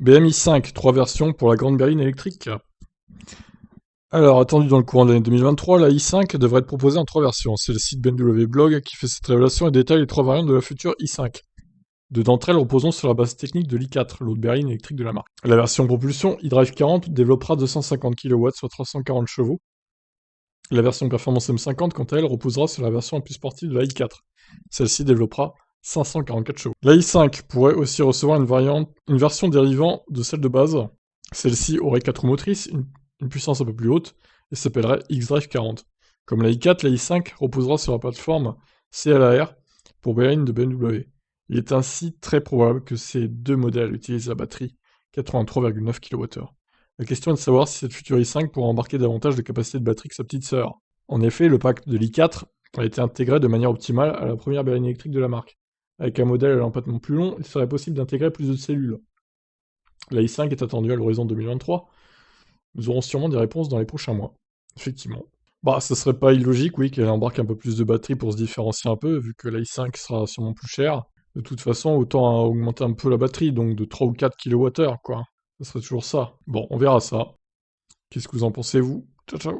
BM-i5, 3 versions pour la grande berline électrique. Alors, attendu dans le courant de l'année 2023, la i5 devrait être proposée en 3 versions. C'est le site BMW Blog qui fait cette révélation et détaille les 3 variantes de la future i5. Deux d'entre elles reposant sur la base technique de l'i4, l'autre berline électrique de la marque. La version propulsion eDrive 40 développera 250 kW, soit 340 chevaux. La version performance M50, quant à elle, reposera sur la version la plus sportive de la i4. Celle-ci développera 544 chevaux. La i5 pourrait aussi recevoir une version dérivant de celle de base. Celle-ci aurait 4 roues motrices, une puissance un peu plus haute, et s'appellerait xDrive 40. Comme la i4, la i5 reposera sur la plateforme CLAR pour berline de BMW. Il est ainsi très probable que ces deux modèles utilisent la batterie 83,9 kWh. La question est de savoir si cette future i5 pourra embarquer davantage de capacité de batterie que sa petite sœur. En effet, le pack de l'i4 a été intégré de manière optimale à la première berline électrique de la marque. Avec un modèle à l'empattement plus long, il serait possible d'intégrer plus de cellules. La i5 est attendue à l'horizon 2023. Nous aurons sûrement des réponses dans les prochains mois. Effectivement. Bah, ce serait pas illogique, oui, qu'elle embarque un peu plus de batterie pour se différencier un peu, vu que la i5 sera sûrement plus chère. De toute façon, autant augmenter un peu la batterie, donc de 3 ou 4 kWh, quoi. Ce serait toujours ça. Bon, on verra ça. Qu'est-ce que vous en pensez, vous? Ciao, ciao.